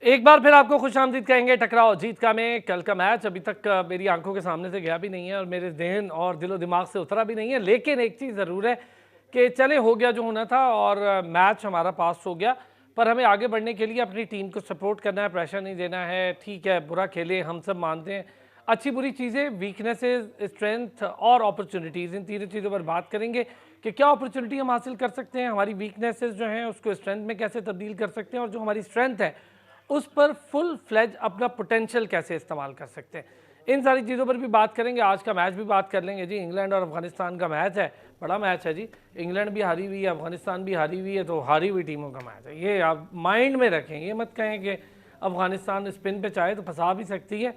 एक बार फिर आपको खुशामदीद कहेंगे टकराओ जीत का में। कल का मैच अभी तक मेरी आंखों के सामने से गया भी नहीं है और मेरे जहन और दिलो दिमाग से उतरा भी नहीं है, लेकिन एक चीज़ ज़रूर है कि चले हो गया जो होना था और मैच हमारा पास हो गया। पर हमें आगे बढ़ने के लिए अपनी टीम को सपोर्ट करना है, प्रेशर नहीं देना है। ठीक है, बुरा खेले, हम सब मानते हैं, अच्छी बुरी चीज़ें, वीकनेसेस, स्ट्रेंथ और अपॉर्चुनिटीज़, इन तीनों चीज़ों पर बात करेंगे कि क्या अपॉर्चुनिटी हम हासिल कर सकते हैं, हमारी वीकनेसेस जो हैं उसको स्ट्रेंथ में कैसे तब्दील कर सकते हैं और जो हमारी स्ट्रेंथ है उस पर फुल फ्लेज अपना पोटेंशियल कैसे इस्तेमाल कर सकते हैं। इन सारी चीज़ों पर भी बात करेंगे। आज का मैच भी बात कर लेंगे जी। इंग्लैंड और अफगानिस्तान का मैच है, बड़ा मैच है जी। इंग्लैंड भी हारी हुई है, अफगानिस्तान भी हारी हुई है, तो हारी हुई टीमों का मैच है, ये आप माइंड में रखें। ये मत कहें कि अफगानिस्तान स्पिन पे चाहे तो फंसा भी सकती है,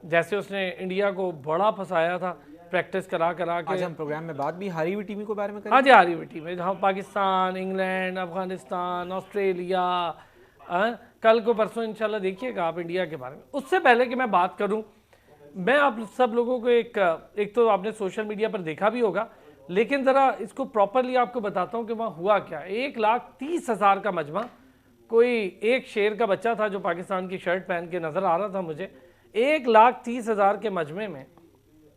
जैसे उसने इंडिया को बड़ा फंसाया था प्रैक्टिस करा करा के। आज हम प्रोग्राम में बात भी हारी हुई टीमों के बारे में करेंगे। हाँ जी, हारी हुई टीमें जहाँ पाकिस्तान, इंग्लैंड, अफगानिस्तान, ऑस्ट्रेलिया, कल को परसों इंशाल्लाह देखिएगा आप इंडिया के बारे में। उससे पहले कि मैं बात करूं, मैं आप सब लोगों को एक तो आपने सोशल मीडिया पर देखा भी होगा, लेकिन ज़रा इसको प्रॉपरली आपको बताता हूं कि वहाँ हुआ क्या। 1,30,000 का मजमा, कोई एक शेर का बच्चा था जो पाकिस्तान की शर्ट पहन के नज़र आ रहा था मुझे। 1,30,000 के मजमे में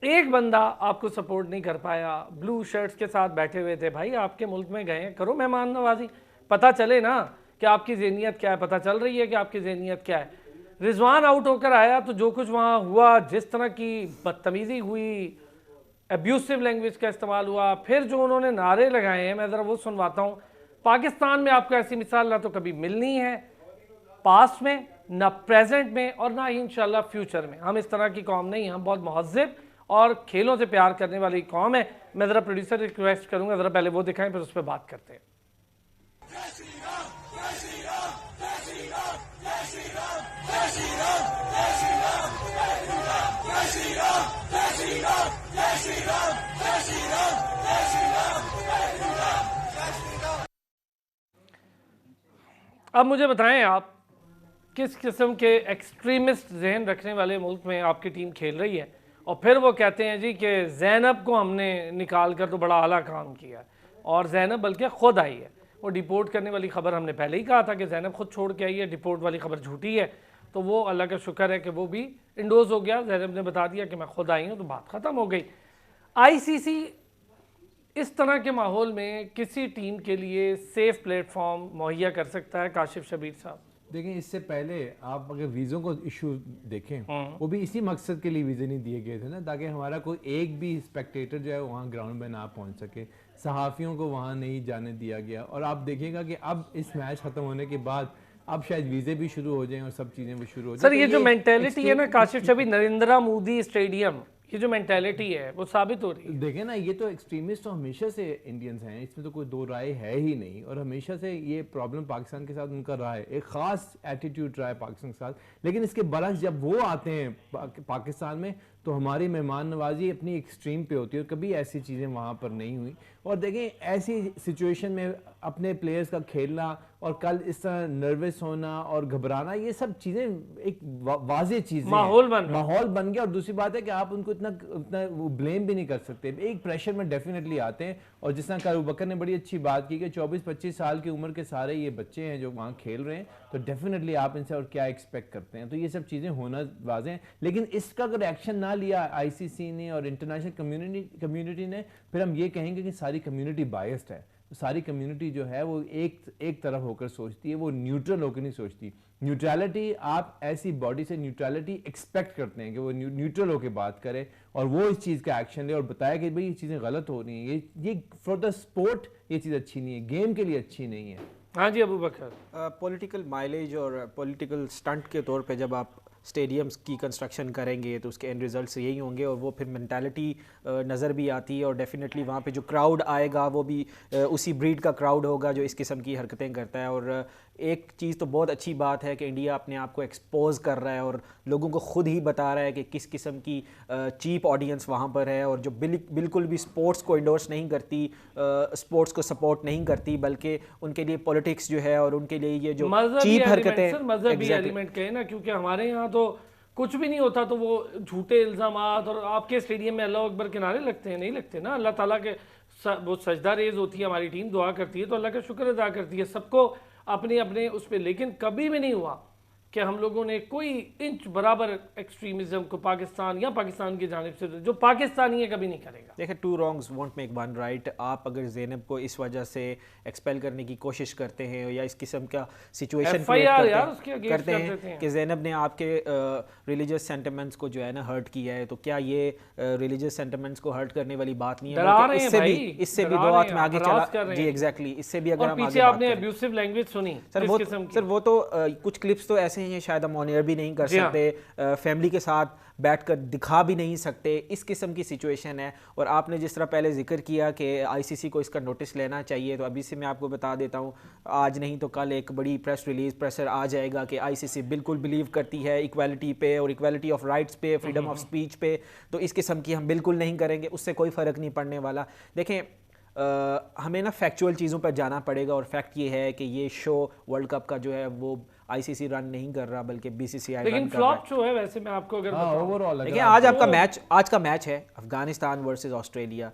एक बंदा आपको सपोर्ट नहीं कर पाया, ब्लू शर्ट्स के साथ बैठे हुए थे। भाई आपके मुल्क में गए हैं, करो मेहमान नवाजी, पता चले ना कि आपकी ज़हनियत क्या है। पता चल रही है कि आपकी ज़हनियत क्या है। रिजवान आउट होकर आया तो जो कुछ वहाँ हुआ, जिस तरह की बदतमीज़ी हुई, अब्यूसिव लैंग्वेज का इस्तेमाल हुआ, फिर जो उन्होंने नारे लगाए हैं, मैं ज़रा वो सुनवाता हूँ। पाकिस्तान में आपको ऐसी मिसाल ना तो कभी मिलनी है पास्ट में, ना प्रेजेंट में और ना ही इंशाल्लाह फ्यूचर में। हम इस तरह की कौम नहीं, हम बहुत महज़्ज़ब और खेलों से प्यार करने वाली कौम है। मैं ज़रा प्रोड्यूसर रिक्वेस्ट करूँगा, ज़रा पहले वो दिखाएं, फिर उस पर बात करते हैं। अब मुझे बताएं, आप किस किस्म के एक्सट्रीमिस्ट जहन रखने वाले मुल्क में आपकी टीम खेल रही है और फिर वो कहते हैं जी कि ज़ैनब को हमने निकाल कर तो बड़ा आला काम किया, और ज़ैनब बल्कि ख़ुद आई है। वो डिपोर्ट करने वाली ख़बर हमने पहले ही कहा था कि ज़ैनब खुद छोड़ के आई है, डिपोर्ट वाली ख़बर झूठी है। तो वो अल्लाह का शुक्र है कि वो भी इंडोज हो गया, ज़ैनब ने बता दिया कि मैं खुद आई हूँ, तो बात ख़त्म हो गई। आईसीसी इस तरह के माहौल में किसी टीम के लिए सेफ प्लेटफॉर्म मुहैया कर सकता है? काशिफ शबीर साहब देखें, इससे पहले आप अगर वीज़ों को इशू देखें, वो भी इसी मकसद के लिए वीज़े नहीं दिए गए थे ना, ताकि हमारा कोई एक भी स्पेक्टेटर जो है वहाँ ग्राउंड में ना पहुँच सके। सहाफ़ियों को वहाँ नहीं जाने दिया गया। और आप देखिएगा कि अब इस मैच ख़त्म होने के बाद अब शायद वीज़े भी शुरू हो जाएं और सब चीज़ें भी शुरू हो जाएं। सर, ये जो मेंटेलिटी है ना काशिफ शबीर, नरेंद्र मोदी स्टेडियम, ये जो मेंटेलिटी है वो साबित हो रही है। देखें ना, ये तो एक्सट्रीमिस्ट तो हमेशा से इंडियंस हैं, इसमें तो कोई दो राय है ही नहीं। और हमेशा से ये प्रॉब्लम पाकिस्तान के साथ उनका रहा है, एक ख़ास एटीट्यूड रहा है पाकिस्तान के साथ। लेकिन इसके बरक्स जब वो आते हैं पाकिस्तान में तो हमारी मेहमान नवाजी अपनी एक्सट्रीम पे होती है, और कभी ऐसी चीज़ें वहाँ पर नहीं हुई। और देखें, ऐसी सिचुएशन में अपने प्लेयर्स का खेलना और कल इस तरह नर्वस होना और घबराना, ये सब चीज़ें एक वाज़ेह चीज़ें, माहौल बन गया। और दूसरी बात है कि आप उनको इतना वो ब्लेम भी नहीं कर सकते, एक प्रेशर में डेफिनेटली आते हैं। और जिस तरह कारू बकर ने बड़ी अच्छी बात की कि 24-25 साल की उम्र के सारे ये बच्चे हैं जो वहाँ खेल रहे हैं, तो डेफिनेटली आप इनसे और क्या एक्सपेक्ट करते हैं। तो ये सब चीज़ें होना वाज़ेह हैं। लेकिन इसका अगर एक्शन ना लिया आईसीसी ने और इंटरनेशनल कम्युनिटी ने, फिर हम ये कहेंगे कि सारी कम्युनिटी बायस्ड है। सारी कम्युनिटी जो है वो एक तरफ होकर सोचती है, वो न्यूट्रल होकर नहीं सोचती। न्यूट्रलिटी, आप ऐसी बॉडी से न्यूट्रलिटी एक्सपेक्ट करते हैं कि वो न्यूट्रल होकर बात करे और वो इस चीज़ का एक्शन ले और बताया कि भाई ये चीज़ें गलत हो रही हैं, ये फॉर द स्पोर्ट ये चीज़ अच्छी नहीं है, गेम के लिए अच्छी नहीं है। हाँ जी अबू बकर, पॉलिटिकल माइलेज और पॉलिटिकल स्टंट के तौर पे जब आप स्टेडियम्स की कंस्ट्रक्शन करेंगे तो उसके एंड रिजल्ट्स यही होंगे, और वो फिर मेंटालिटी नज़र भी आती है। और डेफिनेटली वहाँ पे जो क्राउड आएगा वो भी उसी ब्रीड का क्राउड होगा जो इस किस्म की हरकतें करता है। और एक चीज़ तो बहुत अच्छी बात है कि इंडिया अपने आप को एक्सपोज कर रहा है और लोगों को खुद ही बता रहा है कि किस किस्म की चीप ऑडियंस वहाँ पर है, और जो बिल्कुल भी स्पोर्ट्स को इंडोर्स नहीं करती, स्पोर्ट्स को सपोर्ट नहीं करती, बल्कि उनके लिए पॉलिटिक्स जो है और उनके लिए ये जो चीप हरकतें, मजहबी एलिमेंट कहे ना, क्योंकि हमारे यहाँ तो कुछ भी नहीं होता तो वो झूठे इल्ज़ामात। और आपके स्टेडियम में अल्लाह अकबर के नारे लगते हैं? नहीं लगते ना। अल्लाह ताला के वो सजदा रेज होती है, हमारी टीम दुआ करती है तो अल्लाह का शुक्र अदा करती है, सबको अपने अपने उस पर। लेकिन कभी भी नहीं हुआ कि हम लोगों ने कोई इंच बराबर एक्सट्रीमिज्म को पाकिस्तान या पाकिस्तान की जानिब से, जो पाकिस्तानी है, कभी नहीं करेगा। देखिए, 2 wrongs won't make 1 right। आप अगर ज़ैनब को इस वजह से एक्सपेल करने की कोशिश करते हैं या इस किस्म का सिचुएशन क्रिएट करते हैं कि ज़ैनब ने आपके रिलीजियस सेंटिमेंट्स को जो है ना हर्ट किया है, तो क्या ये रिलीजियस सेंटिमेंट्स को हर्ट करने वाली बात नहीं है? इससे भी 2 हाथ में आगे चला जी, एग्जैक्टली। इससे भी अगर हम पीछे आपने अब्यूसिव लैंग्वेज सुनी सर, वो तो कुछ क्लिप्स तो ऐसे हैं शायद हम ऑन एयर भी नहीं कर सकते, फैमिली के साथ बैठकर दिखा भी नहीं सकते, इस किस्म की सिचुएशन है। और आपने जिस तरह पहले जिक्र किया कि आईसीसी को इसका नोटिस लेना चाहिए, तो अभी से मैं आपको बता देता हूँ, आज नहीं तो कल एक बड़ी प्रेशर आ जाएगा कि आईसीसी बिल्कुल बिलीव करती है इक्वालिटी पे और इक्वालिटी ऑफ राइट्स पे, फ्रीडम ऑफ स्पीच पे, तो इस किस्म की हम बिल्कुल नहीं करेंगे, उससे कोई फ़र्क नहीं पड़ने वाला। देखें, हमें ना फैक्चुअल चीज़ों पर जाना पड़ेगा, और फैक्ट ये है कि ये शो वर्ल्ड कप का जो है वो आईसीसी रन नहीं कर रहा, बल्कि बीसीसीआई लेकिन फ्लॉप शो है वैसे। मैं आपको अगर ओवरऑल देखिए, आज का मैच है अफगानिस्तान वर्सेस ऑस्ट्रेलिया,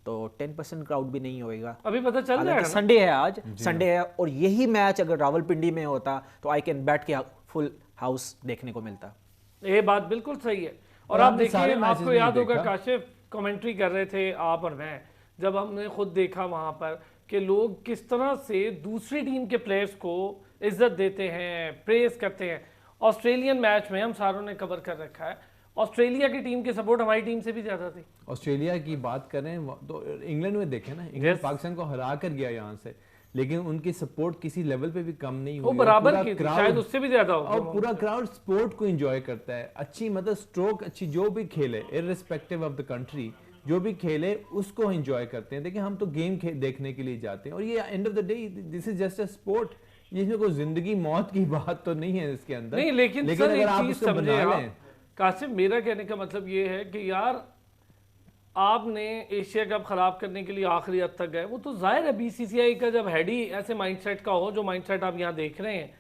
तो 10% क्राउड भी नहीं होएगा, अभी पता चल रहा है। संडे है, आज संडे है, और यही मैच अगर रावलपिंडी में होता तो आई कैन बैठ के फुल हाउस देखने को मिलता। ये बात बिल्कुल सही है। और आप देखिए, आपको याद होगा काशिफ कमेंट्री कर रहे थे आप और मैं, जब हमने खुद देखा वहां पर कि लोग किस तरह से दूसरी टीम के प्लेयर्स को इज्जत देते हैं, प्रेस करते हैं। ऑस्ट्रेलियन मैच में हम सारों ने कवर कर रखा है, ऑस्ट्रेलिया की टीम की सपोर्ट हमारी टीम से भी ज्यादा थी। ऑस्ट्रेलिया की बात करें तो इंग्लैंड में देखें ना, इंग्लैंड पाकिस्तान को हरा कर गया यहाँ से, लेकिन उनकी सपोर्ट किसी लेवल पे भी कम नहीं हुई, वो बराबर की थी, शायद उससे भी ज्यादा होगा। और पूरा क्राउड स्पोर्ट को एंजॉय करता है। अच्छी मतलब स्ट्रोक अच्छी जो भी खेले, इररिस्पेक्टिव ऑफ द कंट्री, जो भी खेले उसको एंजॉय करते हैं। देखिए, हम तो गेम देखने के लिए जाते हैं, और ये end of the day this is just a sport, इसमें कोई जिंदगी मौत की बात तो नहीं है इसके अंदर। नहीं, लेकिन सर अगर आप इसको बना लें, कासिम, मेरा कहने का मतलब ये है कि यार आपने एशिया कप खराब करने के लिए आखिरी हद तक गए, वो तो जाहिर है बीसीसीआई का जब हेड ही ऐसे माइंडसेट का हो जो माइंडसेट आप यहाँ देख रहे हैं,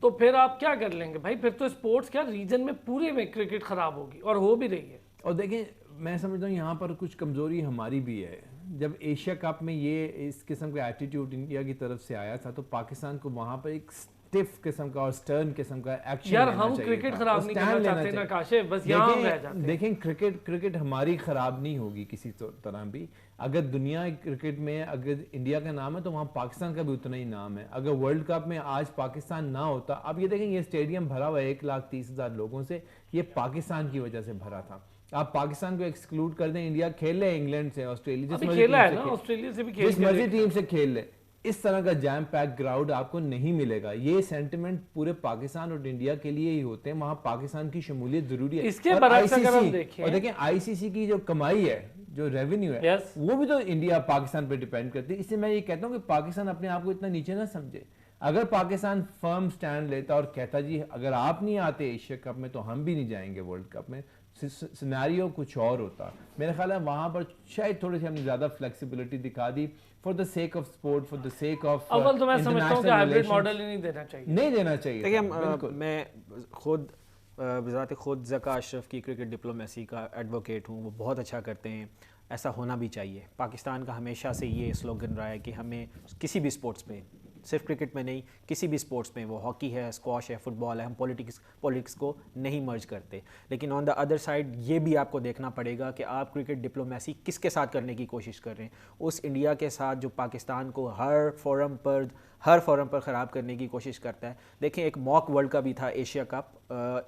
तो फिर आप क्या कर लेंगे भाई? फिर तो स्पोर्ट्स क्या रीजन में पूरे में क्रिकेट खराब होगी, और हो भी रही है। और देखिए, मैं समझता हूँ यहाँ पर कुछ कमजोरी हमारी भी है। जब एशिया कप में ये इस किस्म का एटीट्यूड इंडिया की तरफ से आया था, तो पाकिस्तान को वहां पर एक स्टिफ किस्म का और स्टर्न किस्म का एक्शन यार हम क्रिकेट खराब नहीं करना चाहते ना काशिफ, बस यहाँ रह जाते हैं। देखें, क्रिकेट हमारी खराब नहीं होगी किसी तरह भी। अगर दुनिया क्रिकेट में अगर इंडिया का नाम है, तो वहाँ पाकिस्तान का भी उतना ही नाम है। अगर वर्ल्ड कप में आज पाकिस्तान ना होता, अब ये देखें, ये स्टेडियम भरा हुआ है 1,30,000 लोगों से, ये पाकिस्तान की वजह से भरा था। आप पाकिस्तान को एक्सक्लूड कर दें, इंडिया खेल ले इंग्लैंड से, ऑस्ट्रेलिया जिस मर्जी टीम से खेल ले, इस तरह का जैम पैक ग्राउंड आपको नहीं मिलेगा। ये सेंटिमेंट पूरे पाकिस्तान और इंडिया के लिए ही होते हैं, वहां पाकिस्तान की शमूलियत जरूरी है। इसके बरक्स अगर हम देखें, और देखें आईसीसी की जो कमाई है, जो रेवेन्यू है, वो भी तो इंडिया पाकिस्तान पे डिपेंड करती है। इसलिए मैं ये कहता हूँ कि पाकिस्तान अपने आप को इतना नीचे ना समझे। अगर पाकिस्तान फर्म स्टैंड लेता और कहता जी अगर आप नहीं आते एशिया कप में तो हम भी नहीं जाएंगे वर्ल्ड कप में, सिनेरियो कुछ और होता। मेरा ख्याल है वहां पर शायद थोड़ी सी हमने ज्यादा फ्लेक्सिबिलिटी दिखा दी for the sake of sport, for the sake of अव्वल तो मैं समझता हूं कि हाइब्रिड मॉडल ही नहीं देना चाहिए, नहीं देना चाहिए। देखिए, मैं खुद वज़ात खुद ज़का अशरफ की क्रिकेट डिप्लोमेसी का एडवोकेट हूँ, वो बहुत अच्छा करते हैं, ऐसा होना भी चाहिए। पाकिस्तान का हमेशा से ये स्लोगन रहा है कि हमें किसी भी स्पोर्ट्स में, सिर्फ क्रिकेट में नहीं, किसी भी स्पोर्ट्स में, वो हॉकी है, स्क्वॉश है, फुटबॉल है, हम पॉलिटिक्स को नहीं मर्ज करते। लेकिन ऑन द अदर साइड ये भी आपको देखना पड़ेगा कि आप क्रिकेट डिप्लोमेसी किसके साथ करने की कोशिश कर रहे हैं। उस इंडिया के साथ जो पाकिस्तान को हर फोरम पर ख़राब करने की कोशिश करता है। देखें, एक मॉक वर्ल्ड कप भी था एशिया कप,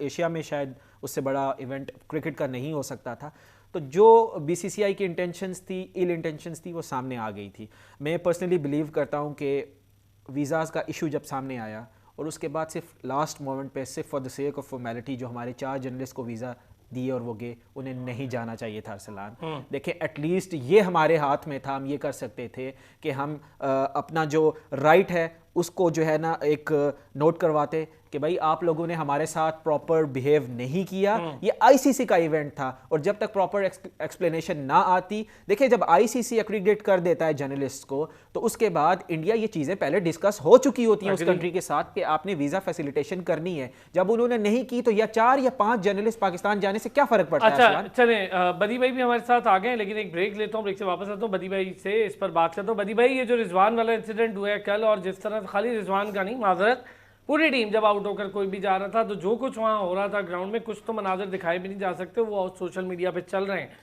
एशिया में शायद उससे बड़ा इवेंट क्रिकेट का नहीं हो सकता था। तो जो बीसीसीआई की इंटेंशंस थी, इल इंटेंशंस थी, वो सामने आ गई थी। मैं पर्सनली बिलीव करता हूँ कि वीज़ाज़ का इशू जब सामने आया और उसके बाद सिर्फ लास्ट मोमेंट पे, सिर्फ for the sake of formality, जो हमारे 4 जर्नलिस्ट को वीज़ा दिए और वो गए, उन्हें नहीं जाना चाहिए था अरसलान। देखिए, एटलीस्ट ये हमारे हाथ में था, हम ये कर सकते थे कि हम अपना जो राइट है उसको जो है ना एक नोट करवाते कि भाई आप लोगों ने हमारे साथ प्रॉपर बिहेव नहीं किया, ये आईसीसी का इवेंट था। और जब तक प्रॉपर एक्सप्लेनेशन ना आती, देखिए जब आईसीसी एक्रीडेट कर देता है जर्नलिस्ट को, तो उसके बाद इंडिया ये चीजें पहले डिस्कस हो चुकी होती हैं उस कंट्री के साथ कि आपने वीजा फैसिलिटेशन करनी है। जब उन्होंने नहीं की तो या 4 या 5 जर्नलिस्ट पाकिस्तान जाने से क्या फर्क पड़ता है? अच्छा चले, बदी भाई भी हमारे साथ आ गए, लेकिन एक ब्रेक लेता हूँ, ब्रेक से वापस आता हूँ, बदी भाई से इस पर बात करता हूँ। बदी भाई, ये जो रिजवान वाला इंसिडेंट हुआ है कल, और जिस तरह खाली रिजवान का नहीं, माजरत पूरी टीम जब आउट होकर कोई भी जा रहा था, तो जो कुछ वहाँ हो रहा था ग्राउंड में, कुछ तो मनाजर दिखाए भी नहीं जा सकते, वो सोशल मीडिया पे चल रहे हैं।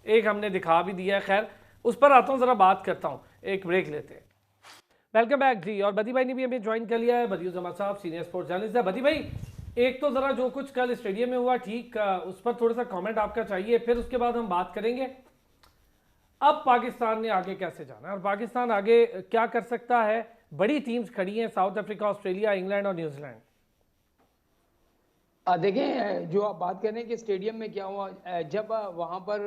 एक हमने दिखा भी दिया है, खैर उस पर आता हूँ, ज़रा बात करता हूँ, एक ब्रेक लेते हैं। वेलकम बैक जी। और बदी भाई ने भी हमें ज्वाइन कर लिया है, बदियुज़्ज़मा साहब सीनियर स्पोर्ट्स जर्नलिस्ट है। बदी भाई, एक तो ज़रा जो कुछ कल स्टेडियम में हुआ, ठीक, उस पर थोड़ा सा कमेंट आपका चाहिए, फिर उसके बाद हम बात करेंगे अब पाकिस्तान ने आगे कैसे जाना है और पाकिस्तान आगे क्या कर सकता है। बड़ी टीम्स खड़ी हैं, साउथ अफ्रीका, ऑस्ट्रेलिया, इंग्लैंड और न्यूजीलैंड। देखें, जो आप बात कर रहे हैं कि स्टेडियम में क्या हुआ, जब वहाँ पर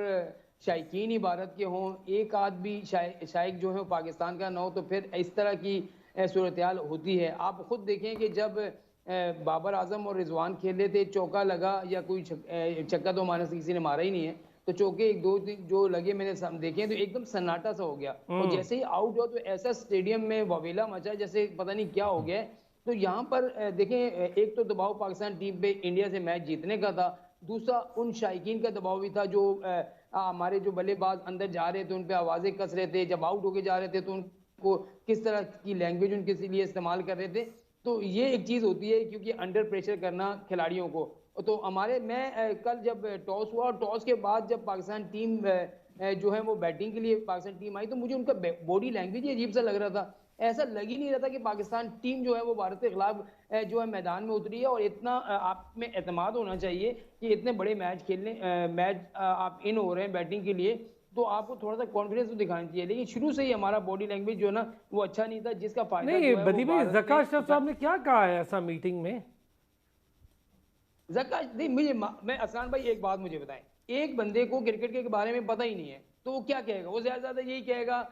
शायकीन ही भारत के हों, एक आध भी शायक जो है वो पाकिस्तान का ना हो, तो फिर इस तरह की सूरत हाल होती है। आप खुद देखें कि जब बाबर आजम और रिजवान खेल रहे थे, चौका लगा या कोई छक्का तो हमारे से किसी ने मारा ही नहीं है, तो चौके एक दो जो लगे मैंने देखे तो एकदम सन्नाटा सा हो गया। और जैसे ही आउट हुआ तो ऐसा स्टेडियम में ववेला मचा जैसे पता नहीं क्या हो गया है। तो यहाँ पर देखें, एक तो दबाव पाकिस्तान टीम पे इंडिया से मैच जीतने का था, दूसरा उन शायकीन का दबाव भी था जो हमारे जो बल्लेबाज अंदर जा रहे थे उन पे आवाज़ें कस रहे थे, जब आउट होके जा रहे थे तो उनको किस तरह की लैंग्वेज उनके लिए इस्तेमाल कर रहे थे। तो ये एक चीज़ होती है, क्योंकि अंडर प्रेशर करना खिलाड़ियों को। तो हमारे मैं कल जब टॉस हुआ और टॉस के बाद जब पाकिस्तान टीम जो है वो बैटिंग के लिए पाकिस्तान टीम आई, तो मुझे उनका बॉडी लैंग्वेज ही अजीब सा लग रहा था। ऐसा लग ही नहीं रहा था कि पाकिस्तान टीम जो है वो भारत के खिलाफ जो है मैदान में उतरी है। और इतना आप में एतमाद होना चाहिए कि इतने बड़े मैच खेलने आप इन हो रहे हैं बैटिंग के लिए, तो आपको थोड़ा सा कॉन्फिडेंस तो दिखाना चाहिए। लेकिन शुरू से ही हमारा बॉडी लैंग्वेज जो है ना वो अच्छा नहीं था, जिसका फायदा नहीं, बदी भाई ज़का अशरफ साहब ने क्या कहा है ऐसा मीटिंग में? ज़का नहीं, मैं असान भाई एक बात मुझे बताएं, एक बंदे को क्रिकेट के बारे में पता ही नहीं है तो वो क्या कहेगा? वो ज़्यादा यही कहेगा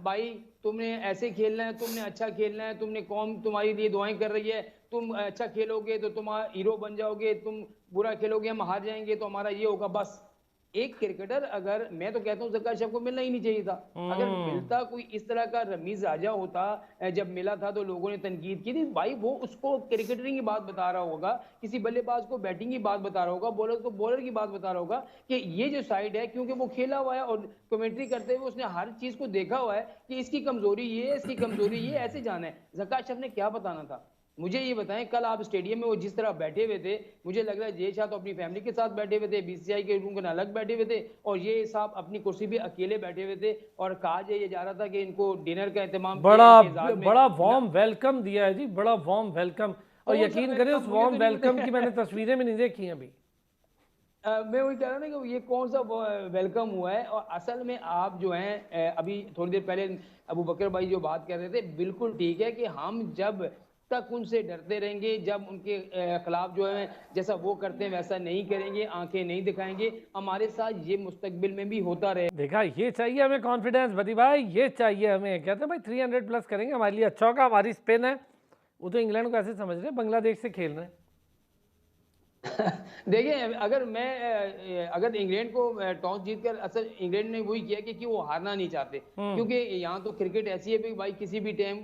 भाई तुमने ऐसे खेलना है, तुमने अच्छा खेलना है, तुमने कौम तुम्हारे लिए दुआएं कर रही है, तुम अच्छा खेलोगे तो तुम हीरो बन जाओगे, तुम बुरा खेलोगे हम हार जाएंगे तो हमारा ये होगा। बस एक क्रिकेटर, अगर मैं तो कहता हूँ ज़का अशरफ को मिलना ही नहीं चाहिए था। अगर मिलता, कोई इस तरह का रमीज राजा होता, जब मिला था तो लोगों ने तनकीद की थी, भाई वो उसको क्रिकेटरिंग की बात बता रहा होगा, किसी बल्लेबाज को बैटिंग की बात बता रहा होगा, बॉलर को बॉलर की बात बता रहा होगा कि ये जो साइड है, क्योंकि वो खेला हुआ है और कमेंट्री करते हुए उसने हर चीज को देखा हुआ है कि इसकी कमजोरी ये है, इसकी कमजोरी ये, ऐसे जाना है। ज़का अशरफ ने क्या बताना था? मुझे ये बताएं, कल आप स्टेडियम में वो जिस तरह बैठे हुए थे, मुझे लग रहा है ये शाह तो अपनी फैमिली के साथ बैठे हुए थे, बीसीसीआई के रूम के अलग बैठे हुए थे, और ये साहब अपनी कुर्सी पे अकेले बैठे हुए थे। और कहा ये जा रहा था कि इनको डिनर का इंतजाम बड़ा वार्म वेलकम दिया है जी, बड़ा वार्म वेलकम। और यकीन करें उस वार्म वेलकम की मैंने तस्वीरें भी नहीं देखी अभी। मैं वही कह रहा हूँ ना कि ये कौन सा वेलकम हुआ है। और असल में आप जो हैं, अभी थोड़ी देर पहले अबू बकर भाई जो बात कर रहे थे, बिल्कुल ठीक है कि हम जब तक उनसे डरते रहेंगे, जब उनके खिलाफ जो है जैसा वो करते हैं वैसा नहीं करेंगे, आंखें नहीं दिखाएंगे, हमारे साथ ये मुस्तकबिल में भी होता रहे। देखा, ये चाहिए हमें कॉन्फिडेंस बदी भाई, ये चाहिए हमें। कहते हैं भाई 300 प्लस करेंगे हमारे लिए अच्छा होगा। हमारी स्पिन है, वो तो इंग्लैंड को ऐसे समझ रहे हैं बांग्लादेश से खेल रहे हैं। देखिए, अगर इंग्लैंड को टॉस जीतकर, असल इंग्लैंड ने वही किया कि वो हारना नहीं चाहते, क्योंकि यहाँ तो क्रिकेट ऐसी है कि भाई किसी भी टाइम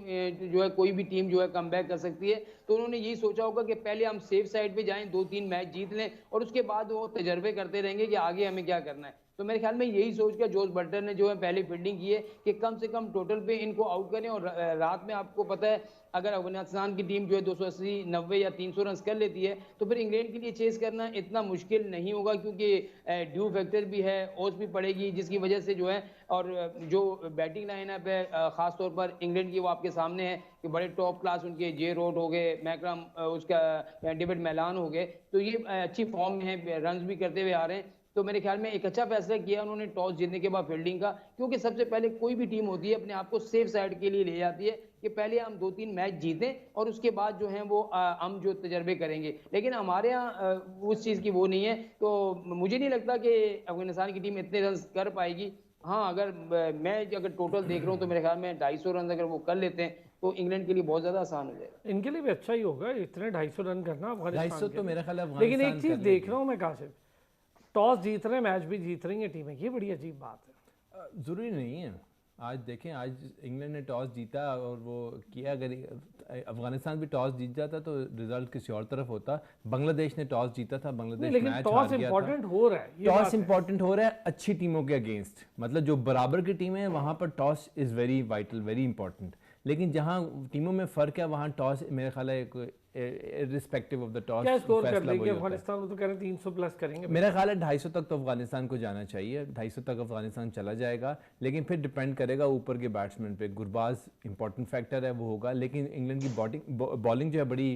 जो है कोई भी टीम जो है कम बैक कर सकती है। तो उन्होंने यही सोचा होगा कि पहले हम सेफ साइड पे जाएं, 2-3 मैच जीत लें और उसके बाद वो तजर्बे करते रहेंगे कि आगे हमें क्या करना है। तो मेरे ख्याल में यही सोचकर जोस बटलर ने जो है पहले फील्डिंग की है कि कम से कम टोटल पे इनको आउट करें। और रात में आपको पता है, अगर अफगानिस्तान की टीम जो है 280, 90 या 300 रन कर लेती है तो फिर इंग्लैंड के लिए चेस करना इतना मुश्किल नहीं होगा, क्योंकि ड्यू फैक्टर भी है, ओस भी पड़ेगी, जिसकी वजह से जो है, और जो बैटिंग लाइनअप है ख़ासतौर पर इंग्लैंड की वो आपके सामने है कि बड़े टॉप क्लास उनके जे रोड हो गए, मैकरम, उसका डेविड मैलान हो गए, तो ये अच्छी फॉर्म में है, रन भी करते हुए आ रहे हैं। तो मेरे ख्याल में एक अच्छा फैसला किया उन्होंने टॉस जीतने के बाद फील्डिंग का, क्योंकि सबसे पहले कोई भी टीम होती है अपने आप को सेफ साइड के लिए ले जाती है कि पहले हम 2-3 मैच जीतें और उसके बाद जो है वो हम जो तजर्बे करेंगे। लेकिन हमारे यहाँ उस चीज़ की वो नहीं है, तो मुझे नहीं लगता कि अफगानिस्तान की टीम इतने रन कर पाएगी। हाँ, अगर मैं अगर टोटल देख रहा हूँ तो मेरे ख्याल में 250 रन अगर वो कर लेते हैं तो इंग्लैंड के लिए बहुत ज़्यादा आसान हो जाएगा। इनके लिए भी अच्छा ही होगा इतने 250 रन करना अफगानिस्तान 250 तो मेरा ख्याल है। लेकिन एक चीज़ देख रहा हूँ मैं, काशिफ, टॉस जीत रहे हैं, मैच भी जीत रही है टीमें, ये बड़ी अजीब बात है। ज़रूरी नहीं है। आज देखें, आज इंग्लैंड ने टॉस जीता और वो किया, अगर अफगानिस्तान भी टॉस जीत जाता तो रिजल्ट किसी और तरफ होता। बांग्लादेश ने टॉस जीता था, बांग्लादेश लेकिन मैच टॉस इंपॉर्टेंट हो रहा है, टॉस इंपॉर्टेंट हो रहा है अच्छी टीमों के अगेंस्ट, मतलब जो बराबर की टीम है वहाँ पर toss is very vital, very important. लेकिन जहाँ टीमों में फ़र्क है वहाँ टॉस मेरे ख्याल है रिस्पेक्टिव ऑफ द टॉस क्या स्कोर कर फैसला लेंगे वही होता है। अफगानिस्तान? वो तो कह रहे हैं 300 प्लस करेंगे। मेरा ख्याल है 250 तक तो अफगानिस्तान को जाना चाहिए, 250 तक अफगानिस्तान चला जाएगा, लेकिन फिर डिपेंड करेगा ऊपर के बैट्समैन पे। गुरबाज इंपॉर्टेंट फैक्टर है, वो होगा, लेकिन इंग्लैंड की बॉलिंग जो है बड़ी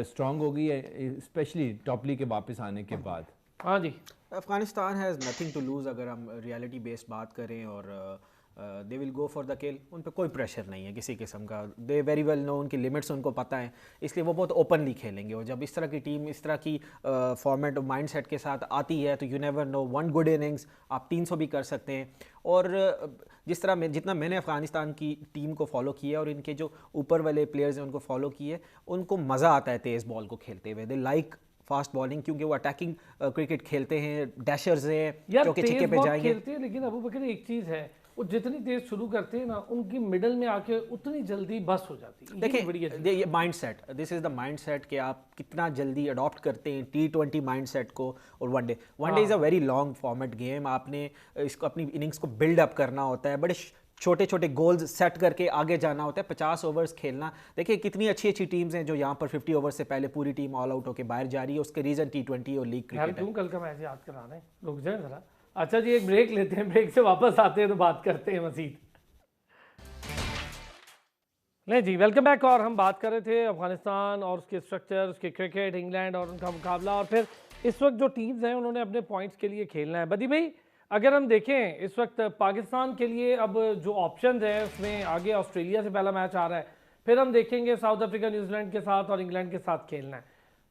स्ट्रांग हो गई है, स्पेशली टॉपली के वापस आने के बाद। हाँ जी, Afghanistan has nothing to lose अगर हम रियलिटी बेस्ड बात करें, और they will go for the kill. उन पे कोई प्रेशर नहीं है किसी किस्म का, दे वेरी वेल नो, उनकी लिमिट्स उनको पता है, इसलिए वो बहुत ओपनली खेलेंगे। और जब इस तरह की टीम इस तरह की फॉर्मेट माइंड सेट के साथ आती है तो you never know, one good innings आप 300 भी कर सकते हैं। और जिस तरह जितना मैंने अफगानिस्तान की टीम को फॉलो किया और इनके जो ऊपर वाले प्लेयर्स हैं उनको फॉलो किए, उनको मज़ा आता है तेज़ बॉल को खेलते हुए। दे लाइक फास्ट बॉलिंग, क्योंकि वो अटैकिंग क्रिकेट खेलते हैं, डैशर्स हैं, यार चौके तेज छक्के पे बहुत जाएंगे। खेलते हैं, लेकिन अबू बकर एक चीज़ है, वो जितनी तेज शुरू करते हैं ना, उनकी मिडल में आके उतनी जल्दी बस हो जाती है। ये बड़ी अजीब- देखिए ये mind set, this is the mind set कि आप कितना जल्दी अडॉप्ट करते हैं T20 माइंड सेट को और one day is a very long format game. आपने इसको अपनी इनिंग्स को बिल्ड अप करना होता है, बड़े छोटे छोटे गोल्स सेट करके आगे जाना होता है, 50 ओवर्स खेलना। देखिए कितनी अच्छी अच्छी टीम्स हैं जो यहाँ पर 50 ओवर से पहले पूरी टीम ऑल आउट होकर बाहर जा रही है। उसके रीज़न T20 और लीग यार क्रिकेट है। क्यों कल का मैच याद करा रहे हैं, रुक जाए जरा। अच्छा जी, एक ब्रेक लेते हैं, ब्रेक से वापस आते हैं तो बात करते हैं मजीद। नहीं जी, वेलकम बैक। और हम बात कर रहे थे अफगानिस्तान और उसके स्ट्रक्चर, उसके क्रिकेट, इंग्लैंड और उनका मुकाबला, और फिर इस वक्त जो टीम्स हैं उन्होंने अपने पॉइंट्स के लिए खेलना है। बदी भाई, अगर हम देखें इस वक्त पाकिस्तान के लिए अब जो ऑप्शंस हैं उसमें आगे ऑस्ट्रेलिया से पहला मैच आ रहा है, फिर हम देखेंगे साउथ अफ्रीका न्यूजीलैंड के साथ और इंग्लैंड के साथ खेलना है।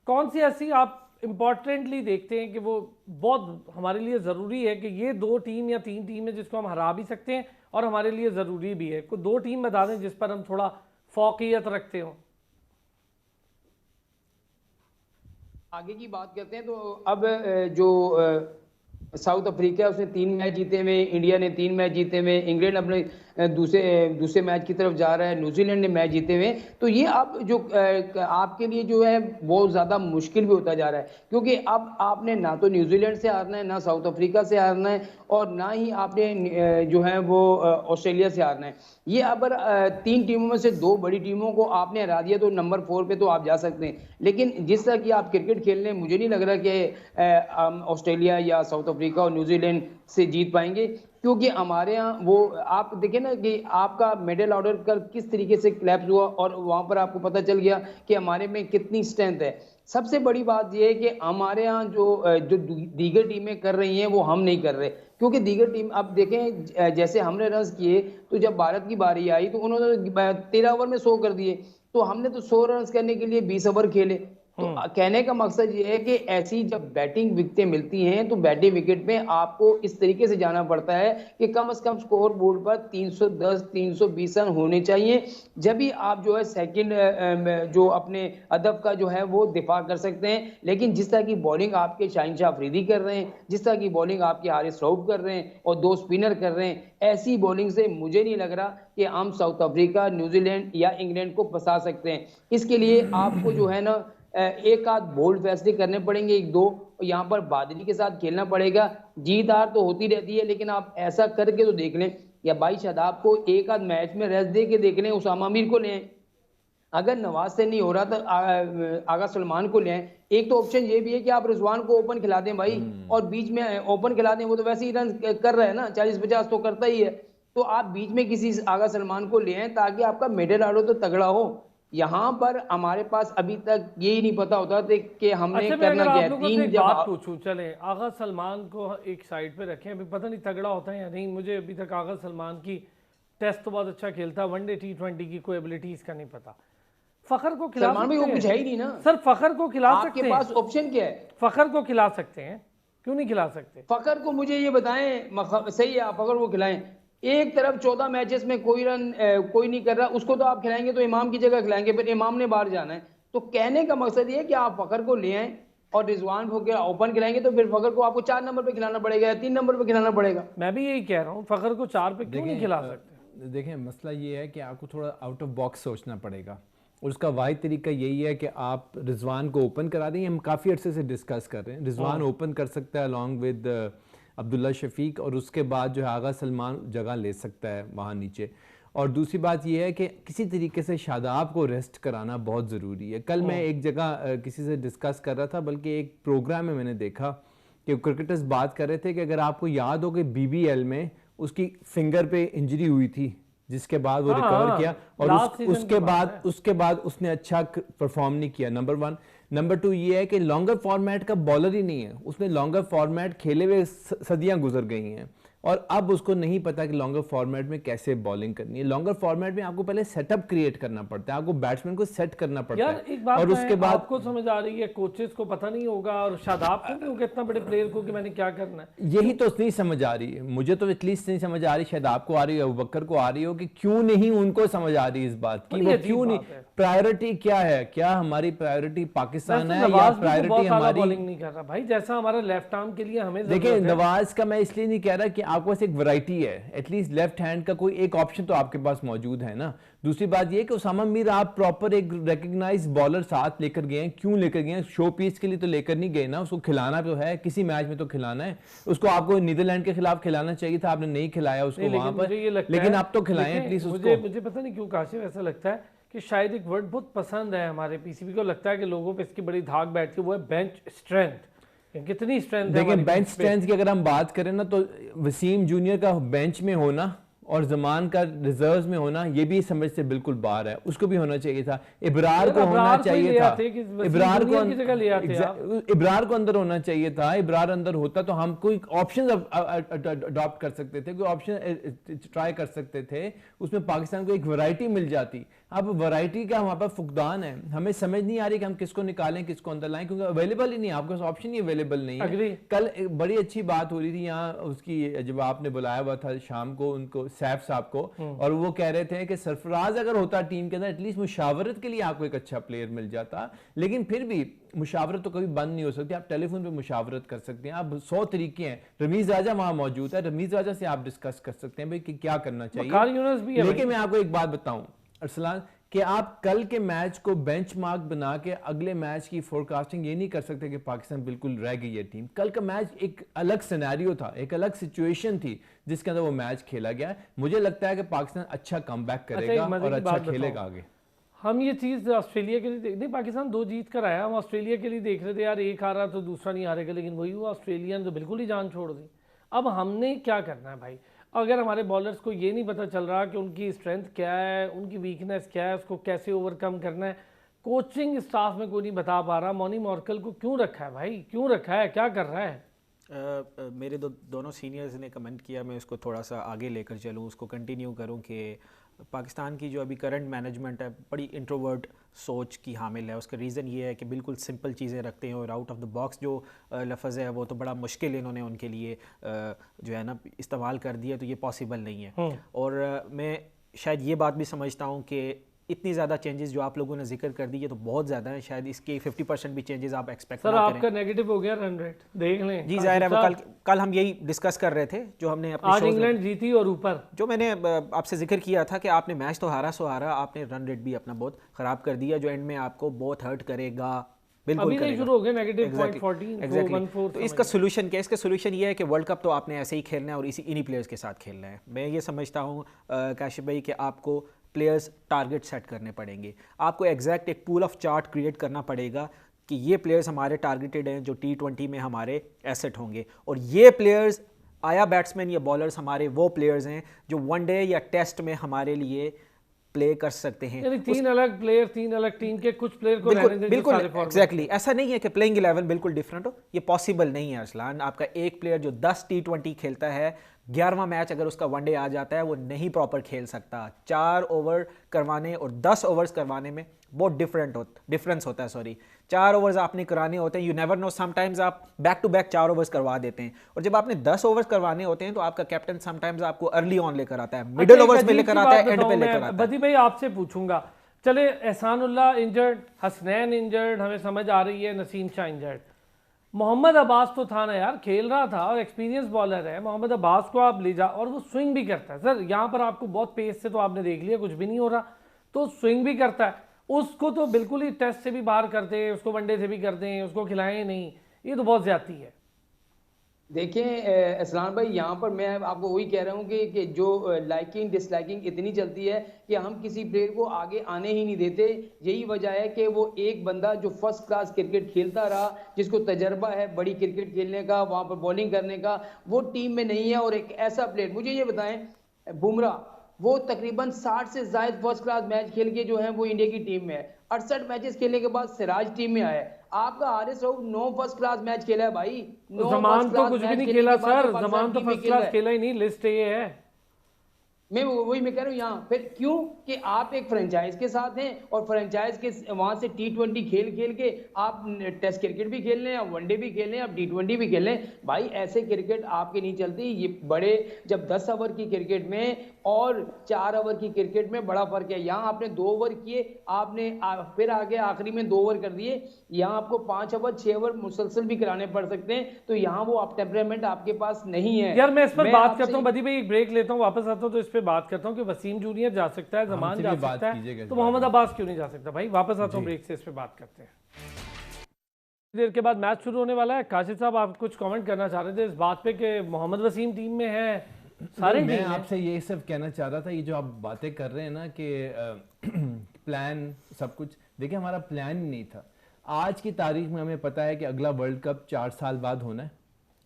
कौन सी ऐसी आप इम्पॉर्टेंटली देखते हैं कि वो बहुत हमारे लिए ज़रूरी है कि ये 2 टीम या 3 टीम है जिसको हम हरा भी सकते हैं और हमारे लिए ज़रूरी भी है? कोई 2 टीम बता दें जिस पर हम थोड़ा फौकियत रखते हो। आगे की बात करते हैं तो अब जो साउथ अफ्रीका है उसने 3 मैच जीते हुए, इंडिया ने 3 मैच जीते हुए, इंग्लैंड अपने दूसरे मैच की तरफ जा रहा है, न्यूजीलैंड ने मैच जीते हुए। तो ये अब जो आपके लिए जो है बहुत ज़्यादा मुश्किल भी होता जा रहा है, क्योंकि अब आपने ना तो न्यूजीलैंड से हारना है, ना साउथ अफ्रीका से हारना है, और ना ही आपने जो है वो ऑस्ट्रेलिया से हारना है। ये अगर 3 टीमों में से 2 बड़ी टीमों को आपने हरा दिया तो नंबर 4 पे तो आप जा सकते हैं, लेकिन जिस तरह की आप क्रिकेट खेल रहे हैं मुझे नहीं लग रहा कि ऑस्ट्रेलिया या साउथ अफ्रीका और न्यूजीलैंड से जीत पाएंगे, क्योंकि हमारे यहाँ वो आप देखें ना कि आपका मिडिल ऑर्डर का किस तरीके से क्लैप्स हुआ, और वहाँ पर आपको पता चल गया कि हमारे में कितनी स्ट्रेंथ है। सबसे बड़ी बात यह है कि हमारे यहाँ जो दीगर टीमें कर रही हैं वो हम नहीं कर रहे, क्योंकि दीगर टीम अब देखें जैसे हमने रन किए तो जब भारत की बारी आई तो उन्होंने 13 ओवर में 100 कर दिए, तो हमने तो 100 रन करने के लिए 20 ओवर खेले। तो कहने का मकसद ये है कि ऐसी जब बैटिंग विकेटें मिलती हैं तो बैटिंग विकेट में आपको इस तरीके से जाना पड़ता है कि कम से कम स्कोर बोर्ड पर 310 320 रन होने चाहिए, जब भी आप जो है सेकंड जो अपने अदब का जो है वो दिफा कर सकते हैं। लेकिन जिस तरह की बॉलिंग आपके शाहीन शाह अफरीदी कर रहे हैं, जिस तरह की बॉलिंग आपके हारिस रऊफ कर रहे हैं और 2 स्पिनर कर रहे हैं, ऐसी बॉलिंग से मुझे नहीं लग रहा कि हम साउथ अफ्रीका, न्यूजीलैंड या इंग्लैंड को फंसा सकते हैं। इसके लिए आपको जो है ना एक आध बोल्ड फैसले करने पड़ेंगे, 1-2 यहाँ पर बादली के साथ खेलना पड़ेगा। जीत हार तो होती रहती है, लेकिन आप ऐसा करके तो देख लें, या भाई शादाब को एक आध मैच में रेस्ट दे के देख लें, उसामा मीर को लें, अगर नवाज से नहीं हो रहा तो आगा सलमान को लें। एक तो ऑप्शन ये भी है कि आप रिजवान को ओपन खिला दें भाई, और बीच में ओपन खिला दें, वो तो वैसे ही रन कर रहा है ना, 40-50 तो करता ही है, तो आप बीच में किसी आगा सलमान को लें ताकि आपका मिडिल ऑर्डर तो तगड़ा हो। यहाँ पर हमारे पास अभी तक यही नहीं पता होता था कि हमने अच्छा, मैं करना अगर क्या आप है। लोगों से 3 एक जब बात पूछूं, चले आगा सलमान को एक साइड पे रखें, अभी पता नहीं तगड़ा होता है या नहीं, मुझे अभी तक आगा सलमान की टेस्ट तो बहुत अच्छा खेलता है, वनडे T20 की कोई एबिलिटी इसका नहीं पता। फखर को खिला सलमान भाई वो सकते कुछ हैं है ही नहीं ना सर, फखर को खिला सकते आपके हैं, पास ऑप्शन क्या है? फखर को खिला सकते हैं, क्यों नहीं खिला सकते? फखर को मुझे ये बताएं, सही है आप फखर को खिलाएं। एक तरफ 14 मैचेस में कोई रन कोई नहीं कर रहा, उसको तो आप खिलाएंगे तो इमाम की जगह खिलाएंगे, फिर इमाम ने बाहर जाना है। तो कहने का मकसद ये है कि आप फखर को ले आए और रिजवान को ओपन खिलाएंगे तो फिर फखर को आपको 4 नंबर पे खिलाना पड़ेगा या 3 नंबर पे खिलाना पड़ेगा। मैं भी यही कह रहा हूँ, फखर को 4 पे क्यों नहीं खिला सकते? देखें मसला ये है कि आपको थोड़ा आउट ऑफ बॉक्स सोचना पड़ेगा, और उसका वाहिद तरीका यही है कि आप रिजवान को ओपन करा दें। हम काफ़ी अर्से से डिस्कस कर रहे हैं, रिजवान ओपन कर सकता है अलॉन्ग विद अब्दुल्ला शफीक, और उसके बाद जो है आगा सलमान जगह ले सकता है वहाँ नीचे। और दूसरी बात यह है कि किसी तरीके से शादाब को रेस्ट कराना बहुत ज़रूरी है। कल मैं एक जगह किसी से डिस्कस कर रहा था, बल्कि एक प्रोग्राम में मैंने देखा कि क्रिकेटर्स बात कर रहे थे कि अगर आपको याद हो कि BBL में उसकी फिंगर पे इंजरी हुई थी, जिसके बाद वो रिकवर किया और उसके बाद उसने अच्छा परफॉर्म नहीं किया, नंबर 1। नंबर 2 ये है कि लॉन्गर फॉर्मेट का बॉलर ही नहीं है, उसने लॉन्गर फॉर्मेट खेले हुए सदियां गुजर गई हैं और अब उसको नहीं पता कि लॉन्गर फॉर्मेट में कैसे बॉलिंग करनी है। लॉन्गर फॉर्मेट में आपको पहले सेटअप क्रिएट करना पड़ता है, आपको बैट्समैन को सेट करना पड़ता है। एक बात और उसके बाद आपको समझ आ रही है, कोचेस को पता नहीं होगा और शादाब को नहीं होगा इतना बड़े प्लेयर को कि मैंने क्या करना है। यही तो नहीं समझ आ रही है मुझे, तो एटलीस्ट नहीं समझ आ रही, शादाब को आ रही है, अबू बकर को आ रही हो कि क्यों नहीं उनको समझ आ रही इस बात की, वो क्यों नहीं, प्रायोरिटी क्या है, क्या हमारी प्रायोरिटी पाकिस्तान है या प्रायोरिटी हमारी बॉलिंग नहीं कर रहा भाई, जैसा हमारा लेफ्ट आर्म के लिए हमें देखिए नवाज का मैं इसलिए नहीं कह रहा कि आपके पास एक वैरायटी है, एटलीस्ट लेफ्ट हैंड का कोई एक ऑप्शन तो आपके पास मौजूद है ना। दूसरी बात ये कि उसामा मीर आप प्रॉपर एक रिकग्नाइज्ड बॉलर साथ लेकर गए हैं, क्यों लेकर गए हैं? शो पीस के लिए तो लेकर नहीं गए ना, उसको खिलाना तो है, किसी मैच में तो खिलाना है उसको। आपको नीदरलैंड के खिलाफ खिलाना चाहिए था, आपने नहीं खिलाया उसको वहां पर, लेकिन आप तो खिलाएं एटलीस्ट उसको। मुझे पता नहीं क्यों काशिफ ऐसा लगता है कि शायद एक वर्ड बहुत पसंद है हमारे पीसीबी को, लगता है कि लोगों पे इसकी बड़ी धाक बैठती है, वो है बेंच स्ट्रेंथ। कितनी स्ट्रेंथ है? देखिए बेंच स्ट्रेंथ की अगर हम बात करें ना, तो वसीम जूनियर का बेंच में होना और जमान का रिजर्व में होना ये भी समझ से बिल्कुल बाहर है, उसको भी होना चाहिए था। इब्रार को होना चाहिए था, इब्रार को अंदर होना चाहिए था। इब्रार अंदर होता तो हम कोई ऑप्शन अडॉप्ट कर सकते थे, कोई ऑप्शन ट्राई कर सकते थे, उसमें पाकिस्तान को एक वैरायटी मिल जाती। अब वैरायटी का हमारे पास फुकदान है, हमें समझ नहीं आ रही कि हम किसको निकालें किसको अंदर लाएं, क्योंकि अवेलेबल ही नहीं है, आपके पास ऑप्शन ही अवेलेबल नहीं है। कल बड़ी अच्छी बात हो रही थी यहाँ उसकी, जब आपने बुलाया हुआ था शाम को उनको, सैफ साहब को, और वो कह रहे थे कि सरफराज अगर होता टीम के अंदर एटलीस्ट मुशावरत के लिए आपको एक अच्छा प्लेयर मिल जाता। लेकिन फिर भी मुशावरत तो कभी बंद नहीं हो सकती, आप टेलीफोन पे मुशावरत कर सकते हैं, आप 100 तरीके हैं। रमीज राजा वहां मौजूद है, रमीज राजा से आप डिस्कस कर सकते हैं भाई कि क्या करना चाहिए। लेकिन मैं आपको एक बात बताऊं अरसलान, कि आप कल के मैच को बेंचमार्क बना के अगले मैच की फोरकास्टिंग ये नहीं कर सकते कि पाकिस्तान बिल्कुल रह गई है टीम। कल का मैच एक अलग सिनेरियो था, एक अलग सिचुएशन थी जिसके अंदर वो मैच खेला गया। मुझे लगता है कि पाकिस्तान अच्छा कमबैक करेगा और अच्छा खेलेगा आगे। हम ये चीज़ ऑस्ट्रेलिया के लिए नहीं, पाकिस्तान 2 जीत कर आया, हम ऑस्ट्रेलिया के लिए देख रहे थे यार, एक हारा तो दूसरा नहीं हारेगा, लेकिन वही हुआ, ऑस्ट्रेलिया ने तो बिल्कुल ही जान छोड़ दी। अब हमने क्या करना है भाई? अगर हमारे बॉलर्स को ये नहीं पता चल रहा कि उनकी स्ट्रेंथ क्या है, उनकी वीकनेस क्या है, उसको कैसे ओवरकम करना है, कोचिंग स्टाफ में कोई नहीं बता पा रहा। मॉनी मॉर्कल को क्यों रखा है भाई, क्यों रखा है, क्या कर रहा है? मेरे दोनों सीनियर्स ने कमेंट किया, मैं उसको थोड़ा सा आगे लेकर चलूँ, उसको कंटिन्यू करूँ कि पाकिस्तान की जो अभी करंट मैनेजमेंट है बड़ी इंट्रोवर्ट सोच की हामिल है। उसका रीज़न ये है कि बिल्कुल सिंपल चीज़ें रखते हैं और आउट ऑफ द बॉक्स जो लफ्ज़ है वो तो बड़ा मुश्किल इन्होंने उनके लिए जो है ना इस्तेमाल कर दिया, तो ये पॉसिबल नहीं है। और मैं शायद ये बात भी समझता हूँ कि इतनी ज़्यादा चेंजेस जो आप लोगों ने जिक्र कर दी है तो बहुत ज़्यादा है, शायद इसके 50% भी चेंजेस आप एक्सपेक्ट सर आपका नेगेटिव हो गया रन रेट, देख लें जी। जाहिर है वो कल हम यही डिस्कस कर रहे थे जो हमने अपने आज इंग्लैंड जीती और ऊपर, जो मैंने आपसे जिक्र किया था कि आपने मैच तो हारा सो हारा, आपने रन रेट भी अपना बहुत ख़राब कर दिया जो एंड में आपको बहुत हर्ट करेगा। बिल्कुल अभी नहीं शुरू हो गया नेगेटिव 0.14 एग्जैक्टली। तो इसका सोल्यूशन क्या है? इसका सोल्यूशन ये है कि वर्ल्ड कप तो आपने ऐसे ही खेलना है और इन्हीं प्लेयर्स के साथ खेलना है। मैं ये समझता हूँ काशिफ भाई कि आपको प्लेयर्स टारगेट सेट करने पड़ेंगे, आपको एग्जैक्ट एक पूल ऑफ चार्ट क्रिएट करना पड़ेगा कि ये प्लेयर्स हमारे टारगेटेड हैं जो T20 में हमारे एसेट होंगे, और ये प्लेयर्स आया बैट्समैन या बॉलर्स हमारे वो प्लेयर्स हैं जो वनडे या टेस्ट में हमारे लिए प्ले कर सकते हैं। यानी 3 अलग प्लेयर, 3 अलग टीम के कुछ प्लेयर को बिल्कुल एग्जैक्टली ऐसा नहीं है कि प्लेइंग 11 बिल्कुल डिफरेंट हो, ये पॉसिबल नहीं है अरसलान। आपका एक प्लेयर जो 10 T20 खेलता है, 11वां मैच अगर उसका वनडे आ जाता है वो नहीं प्रॉपर खेल सकता। 4 ओवर करवाने और 10 ओवर्स करवाने में बहुत डिफरेंस होता है। 4 ओवर्स आपने कराने होते हैं, यू नेवर नो, समटाइम्स आप बैक टू बैक 4 ओवर्स करवा देते हैं, और जब आपने 10 ओवर्स करवाने होते हैं तो आपका कैप्टन समटाइम्स आपको अर्ली ऑन लेकर आता है, मिडिल ओवर्स में लेकर आता है, एंड पे लेकर आता है। बदी भाई आपसे पूछूंगा, चले एहसानुल्लाह इंजर्ड, हसनैन इंजर्ड, हमें समझ आ रही है, नसीम शाह इंजर्ड, मोहम्मद अब्बास तो था ना यार, खेल रहा था और एक्सपीरियंस बॉलर है। मोहम्मद अब्बास को आप ले जा, और वो स्विंग भी करता है सर, यहाँ पर आपको बहुत पेस से तो आपने देख लिया कुछ भी नहीं हो रहा, तो स्विंग भी करता है, उसको तो बिल्कुल ही टेस्ट से भी बाहर करते हैं, उसको वनडे से भी करते हैं, उसको खिलाएं नहीं, ये तो बहुत ज्यादती है। देखें असलान भाई, यहाँ पर मैं आपको वही कह रहा हूँ कि जो लाइकिंग डिसलाइकिंग इतनी चलती है कि हम किसी प्लेयर को आगे आने ही नहीं देते। यही वजह है कि वो एक बंदा जो फर्स्ट क्लास क्रिकेट खेलता रहा, जिसको तजर्बा है बड़ी क्रिकेट खेलने का, वहाँ पर बॉलिंग करने का, वो टीम में नहीं है। और एक ऐसा प्लेयर, मुझे ये बताएं, बुमराह, वो तकरीबन 60 से ज्यादा फर्स्ट क्लास मैच खेल के जो है वो इंडिया की टीम में है। 68 मैचेस खेलने के बाद सिराज टीम में आया है। आपका Haris Rauf 9 first class match खेला है भाई, 9 जमान फर्स्ट तो क्लास कुछ भी मैच नहीं खेलने खेला के बाद सर, वो पाकिस्तान जमान तो टीम में फर्स्ट खेला क्लास है। खेला ही नहीं, लिस्ट ये है। मैं कह रहा हूँ यहाँ फिर क्यों कि आप एक फ्रेंचाइज के साथ हैं और फ्रेंचाइज के वहां से T20 खेल खेल के आप टेस्ट क्रिकेट भी खेल लें, वनडे भी खेल लें, आप T20 भी खेल लें। भाई ऐसे क्रिकेट आपके नहीं चलती। ये बड़े जब 10 ओवर की क्रिकेट में और 4 ओवर की क्रिकेट में बड़ा फर्क है। यहाँ आपने 2 ओवर किए, आपने फिर आगे आखिरी में 2 ओवर कर दिए। यहाँ आपको 5 ओवर 6 ओवर मुसलसल भी कराने पड़ सकते हैं। तो यहाँ वो आप टेम्परामेंट आपके पास नहीं है। यार मैं इस पर बात आपसे- करता हूँ बदी भाई, एक ब्रेक लेता हूँ, वापस आता हूँ तो इस पे बात करता हूँ कि वसीम जूनियर जा सकता है, जमान हमसे जा भी बात सकता कीजिएगा है, इस तो बारे मोहम्मद में। अब्बास क्यों नहीं जा सकता भाई? वापस आता हूँ ब्रेक से, इस पे बात करते हैं। देर के बाद मैच शुरू होने वाला है। काशिफ साहब, आप कुछ कमेंट करना चाह रहे थे इस बात पे कि मोहम्मद वसीम टीम में है, सारे मैं टीम में। आपसे ये सब कहना चाह रहा था, ये जो आप बातें कर रहे हैं ना कि प्लान सब कुछ, देखिए हमारा प्लान ही नहीं था। आज की तारीख में हमें पता है कि अगला वर्ल्ड कप 4 साल बाद होना है।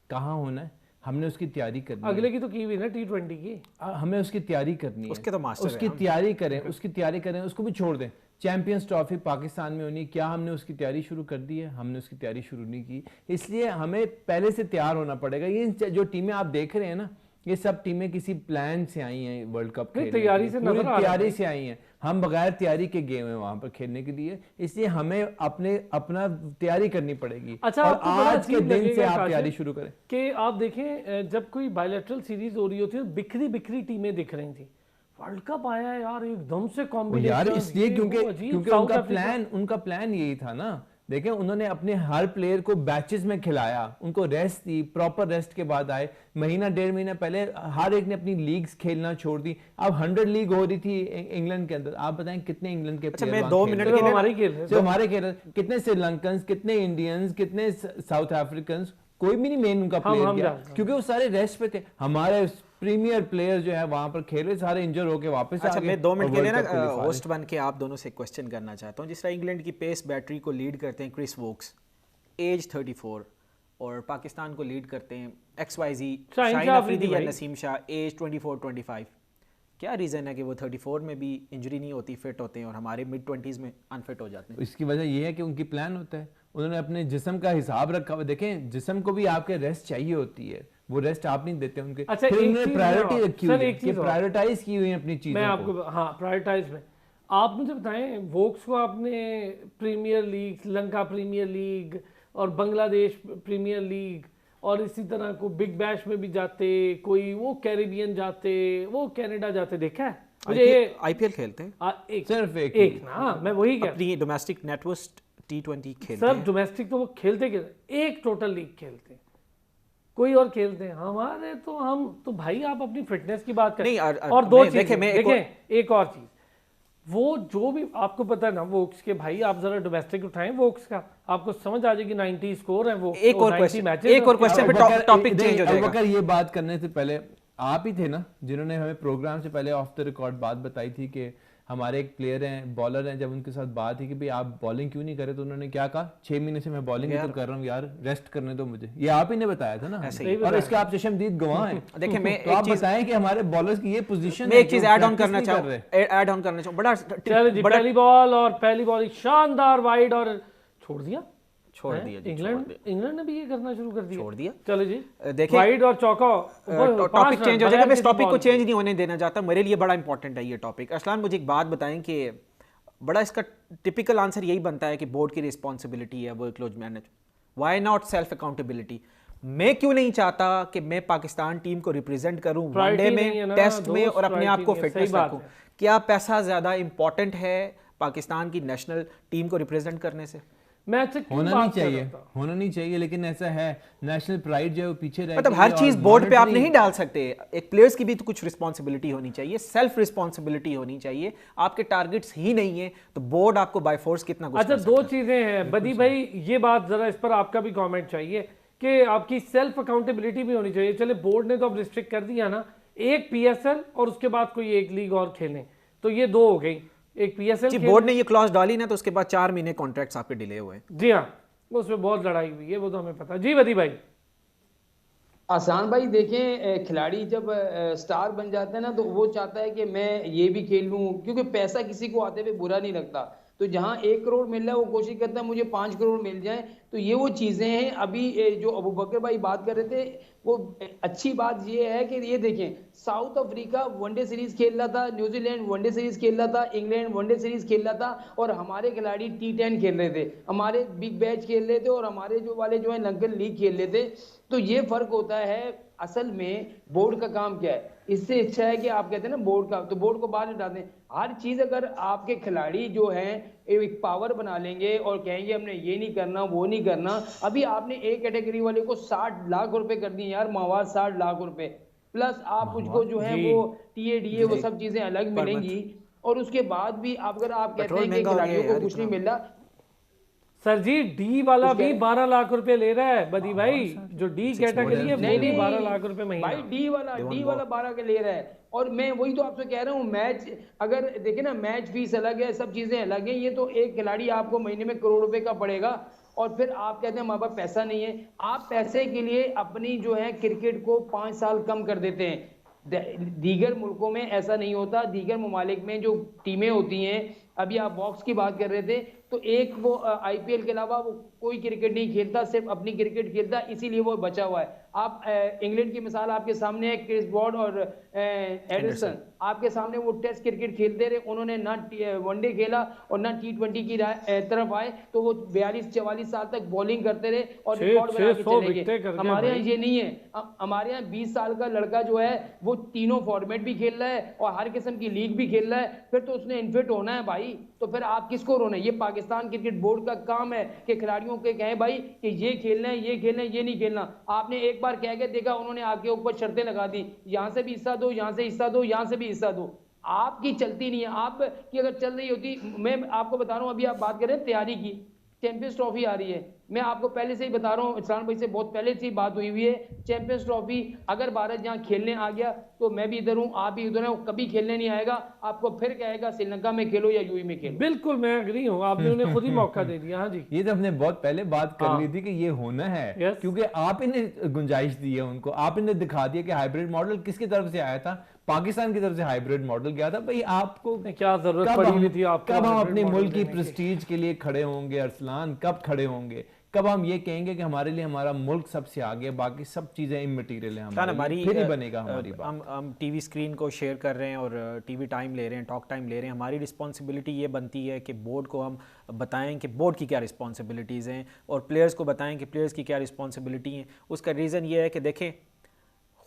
कहाँ होना है, हमने उसकी तैयारी करनी है। अगले की तो की हुई ना T20 की। हमें उसकी तैयारी करनी है, उसके तो मास्टर हैं उसकी हम। तैयारी करें, उसकी तैयारी करें, उसको भी छोड़ दें। चैंपियंस ट्रॉफी पाकिस्तान में होनी, क्या हमने उसकी तैयारी शुरू कर दी है? हमने उसकी तैयारी शुरू नहीं की। इसलिए हमें पहले से तैयार होना पड़ेगा। ये जो टीमें आप देख रहे हैं ना, ये सब टीमें किसी प्लान से आई हैं वर्ल्ड कप खेलने के लिए। तैयारी से नजर आ रहा है। तैयारी से आई हैं। हम बगैर तैयारी के गए हुए हैं वहां पर खेलने के लिए। इसलिए हमें अपना तैयारी करनी पड़ेगी। अच्छा, और आपको बड़ा आज के अजीब दिन से लगेगा आप काशिफ, तैयारी शुरू करें। कि आप देखें जब कोई बायलैटरल सीरीज हो रही होती है, बिखरी बिखरी टीमें दिख रही थी। वर्ल्ड कप आया है यार, एकदम से यार कॉम्बिनेशन, इसलिए क्योंकि उनका प्लान यही था ना। देखें, उन्होंने अपने हर प्लेयर को बैचेस में खिलाया, उनको रेस्ट दी, प्रॉपर रेस्ट के बाद आए। महीना 1.5 महीना पहले हर एक ने अपनी लीग्स खेलना छोड़ दी। अब 100 लीग हो रही थी इंग्लैंड के अंदर। आप बताएं कितने इंग्लैंड के अच्छा, प्लेयर मैं 2 मिनट के लिए हमारी खेल रहे हैं। जो हमारे खेल, कितने श्रीलंकन्स, कितने इंडियंस, कितने साउथ अफ्रीकन्स, कोई भी नहीं मेन उनका प्लेयर हम गया, जानते हैं। क्योंकि वो सारे रेस्ट पे थे। हमारे प्रीमियर प्लेयर जो है वहां पर खेले, सारे इंजर होके वापस आ अच्छा, गए। मैं 2 मिनट और के लिए वर्ल्ड ना कप qualify होस्ट बन के आप दोनों से क्वेश्चन करना चाहता हूँ। जिस तरह इंग्लैंड की पेस बैटरी को लीड करते हैं क्रिस वोक्स, एज 34, और पाकिस्तान को लीड करते हैं XYZ शाहीन अफरीदी या नसीम शाह, एज 24-25। क्या रीज़न है कि वो 34 में भी इंजरी नहीं होती, फिट होते हैं, और हमारे mid-20s में अनफिट हो जाते हैं? इसकी वजह ये है कि उनकी प्लान होता है। उन्होंने अपने जिस्म का हिसाब रखा हुआ। देखें, जिस्म को भी आपके रेस्ट चाहिए होती है, वो रेस्ट आप नहीं देते उनके। अच्छा, फिर एक उन्होंने चीज़ प्रायोरिटी और, रखी सर, हुई है एक कि चीज़ और। प्रायोरिटाइज की हुई है अपनी मैं चीजों को। आपको, हाँ, प्रायोरिटाइज में आप मुझे बताएं, वोक्स को आपने प्रीमियर लीग, श्रीलंका प्रीमियर लीग और बांग्लादेश प्रीमियर लीग, और इसी तरह को बिग बैश में भी जाते, कोई वो कैरिबियन जाते, वो कनाडा जाते, देखा है मुझे ये IPL खेलते हैं एक सिर्फ एक ना, मैं वही कह अपनी डोमेस्टिक नेटवर्क T20 खेलते सर, हैं। डोमेस्टिक तो वो खेलते एक टोटल लीग खेलते हैं, कोई और खेलते हैं। हमारे तो हम तो भाई, आप अपनी फिटनेस की बात करें। नहीं, और दो मैं- चीजें देखें, मैं देखें, एक और चीज, वो जो भी आपको पता है ना वोक्स के, भाई आप जरा डोमेस्टिक उठाएं वोक्स का, आपको समझ आ जाएगी 90 स्कोर है वो। एक और 90 क्वेश्चन, मैचेस एक और क्वेश्चन पे टॉपिक चेंज हो जाएगा। अबूबकर, ये बात करने से पहले आप ही थे ना जिन्होंने हमें प्रोग्राम से पहले ऑफ द रिकॉर्ड बात बताई थी कि हमारे एक प्लेयर हैं, बॉलर हैं, जब उनके साथ बात थी कि भाई आप बॉलिंग क्यों नहीं करे, तो उन्होंने क्या कहा, 6 महीने से मैं बॉलिंग तो कर रहा हूँ यार, रेस्ट करने दो मुझे। ये आप ही ने बताया था ना, ऐसे ही। और इसके आप चशमदीद गवाह हैं। देखिए, मैं तो आप बताएं कि हमारे बॉलर्स की ये पोजीशन मैं एक चीज ऐड ऑन करना चाहूँ, बड़ा चलो जी, पहली बॉल और पहली बॉल शानदार वाइड, और छोड़ दिया, छोड़ दिया जी, इंग्लैंड ने भी ये करना शुरू कर दिया, छोड़ दिया। चलो जी, देखिए, वाइड और चौका, टॉपिक चेंज हो जाएगा। मैं इस टॉपिक को चेंज नहीं होने देना चाहता, मेरे लिए बड़ा इंपॉर्टेंट है ये टॉपिक। असलान, मुझे एक बात बताएं कि बड़ा इसका टिपिकल आंसर यही बनता है कि बोर्ड की रिस्पॉन्सिबिलिटी है workload manage, why not self accountability? मैं क्यों नहीं चाहता कि मैं पाकिस्तान टीम को रिप्रेजेंट करूं वनडे में, टेस्ट में, और अपने आप को फिटनेस रखूं? क्या पैसा ज्यादा इंपॉर्टेंट है पाकिस्तान की नेशनल टीम को रिप्रेजेंट करने से? होना नहीं चाहिए, लेकिन ऐसा है, नेशनल प्राइड जो है वो पीछे रह, मतलब हर चीज बोर्ड पे आप नहीं डाल सकते। एक प्लेयर्स की भी तो कुछ रिस्पॉन्सिबिलिटी होनी चाहिए, सेल्फ रिस्पॉन्सिबिलिटी होनी चाहिए। आपके टारगेट्स ही नहीं है तो बोर्ड आपको बाय फोर्स कितना कुछ अच्छा, दो चीजें हैं बदी भाई, ये बात जरा इस पर आपका भी कमेंट चाहिए कि आपकी सेल्फ अकाउंटेबिलिटी भी होनी चाहिए। चले बोर्ड ने तो अब रिस्ट्रिक्ट कर दिया ना, एक पीएसएल और उसके बाद कोई एक लीग और खेलें, तो ये दो हो गई। एक पीएसएल जी बोर्ड ने ये क्लॉज डाली ना, तो उसके बाद 4 महीने कॉन्ट्रैक्ट्स आपके डिले हुए हैं। जी हाँ, उसमें बहुत लड़ाई हुई है, वो तो हमें पता। जी वदी भाई। आसान भाई देखें, खिलाड़ी जब स्टार बन जाता है ना तो वो चाहता है कि मैं ये भी खेल लूं, क्योंकि पैसा किसी को आते हुए बुरा नहीं लगता। तो जहां 1 करोड़ मिल रहा है वो कोशिश करता है मुझे 5 करोड़ मिल जाए। तो ये वो चीजें हैं। अभी जो अबू बकर भाई बात कर रहे थे, वो अच्छी बात ये है कि ये देखें, साउथ अफ्रीका वनडे सीरीज खेल रहा था, न्यूजीलैंड वनडे सीरीज खेल रहा था, इंग्लैंड वनडे सीरीज खेल रहा था, और हमारे खिलाड़ी T10 खेल रहे थे, हमारे बिग बैच खेल रहे थे, और हमारे जो वाले जो है लंकन लीग खेल रहे थे। तो ये फर्क होता है। असल में बोर्ड का काम क्या है? इससे अच्छा है कि आप कहते हैं ना बोर्ड का, तो बोर्ड को बाहर हटा दें। हर चीज अगर आपके खिलाड़ी जो हैं एक पावर बना लेंगे और कहेंगे हमने ये नहीं करना वो नहीं करना। अभी आपने एक कैटेगरी वाले को 60 लाख रुपए कर दिए यार, माहवार 60 लाख रुपए, प्लस आप मुझको जो है वो TADA वो सब चीजें अलग मिलेंगी। और उसके बाद भी अगर आप कहते हैं कि खिलाड़ियों को कुछ नहीं मिल रहा। सर जी डी वाला भी 12 लाख रुपए ले रहा है बदी भाई, जो डी कैटेगरी है वो भी 12 लाख रुपए महीना। भाई डी वाला 12 के ले रहा है। और मैं वही तो आपसे कह रहा हूँ, मैच अगर देखे ना, मैच फीस अलग है, सब चीजें अलग है। ये तो एक खिलाड़ी आपको महीने में करोड़ रुपए का पड़ेगा, और फिर आप कहते हैं हमारे पास पैसा नहीं है। आप पैसे के लिए अपनी जो है क्रिकेट को 5 साल कम कर देते हैं। दीगर मुल्कों में ऐसा नहीं होता। दीगर ममालिक में जो टीमें होती हैं, अभी आप बॉक्स की बात कर रहे थे, तो एक वो IPL के अलावा वो कोई क्रिकेट नहीं खेलता, सिर्फ अपनी क्रिकेट खेलता, इसीलिए वो बचा हुआ है। आप इंग्लैंड की मिसाल आपके सामने है, क्रिस ब्रॉड और एडरसन आपके सामने, वो टेस्ट क्रिकेट खेलते रहे, उन्होंने ना वनडे खेला और ना T20 की तरफ आए, तो वो 42-44 साल तक बॉलिंग करते रहे और रिकॉर्ड बना के चले गए। हमारे यहाँ ये नहीं है। हमारे यहाँ 20 साल का लड़का जो है वो तीनों फॉर्मेट भी खेल रहा है और हर किस्म की लीग भी खेल रहा है, फिर तो उसने इनफिट होना है भाई। तो फिर आप किसको रोना है? ये पाकिस्तान क्रिकेट बोर्ड का काम है कि खिलाड़ियों के कहें भाई कि ये खेलना है, ये खेलना है, ये नहीं खेलना। आपने एक बार कह के देखा, उन्होंने आपके ऊपर शर्तें लगा दी, यहां से भी हिस्सा दो, यहां से हिस्सा दो, यहां से भी हिस्सा दो। आपकी चलती नहीं है। आप की अगर चल रही होती, मैं आपको बता रहा हूं, अभी आप बात कर रहे हैं तैयारी की, चैंपियंस ट्रॉफी आ रही है। मैं आपको पहले से ही बता रहा हूँ, इरफान भाई से बहुत पहले से ही बात हुई हुई है। चैंपियंस ट्रॉफी अगर भारत यहाँ खेलने आ गया तो मैं भी इधर हूँ, आप भी इधर हैं, वो कभी खेलने नहीं आएगा। आपको फिर कहेगा श्रीलंका में खेलो या UAE में खेलो। बिल्कुल मैं एग्री हूँ, आपने उन्हें खुद ही मौका दे दिया। हाँ जी, ये तो हमने बहुत पहले बात कर ली थी कि ये होना है, Yes. क्योंकि आप इन्हें गुंजाइश दी है उनको, आप इन्हें दिखा दिया कि हाइब्रिड मॉडल किसकी तरफ से आया था, पाकिस्तान की तरफ से हाइब्रिड मॉडल गया था। भाई आपको क्या जरूरत पड़ी हुई थी आपको? कब हम hybrid अपने model मुल्क की देने की? प्रेस्टीज के लिए खड़े होंगे अरसलान? कब खड़े होंगे? कब हम ये कहेंगे कि हमारे लिए हमारा मुल्क सबसे आगे, बाकी सब चीजें इममटीरियल है हमारे लिए, फिर ही बनेगा हमारी बात। हम टीवी स्क्रीन को शेयर कर रहे हैं और टीवी टाइम ले रहे हैं, टॉक टाइम ले रहे हैं। हमारी रिस्पॉन्सिबिलिटी ये बनती है कि बोर्ड को हम बताएं कि बोर्ड की क्या रिस्पॉन्सिबिलिटीज़ हैं और प्लेयर्स को बताएं कि प्लेयर्स की क्या रिस्पॉन्सिबिलिटी हैं। उसका रीज़न ये है कि देखें,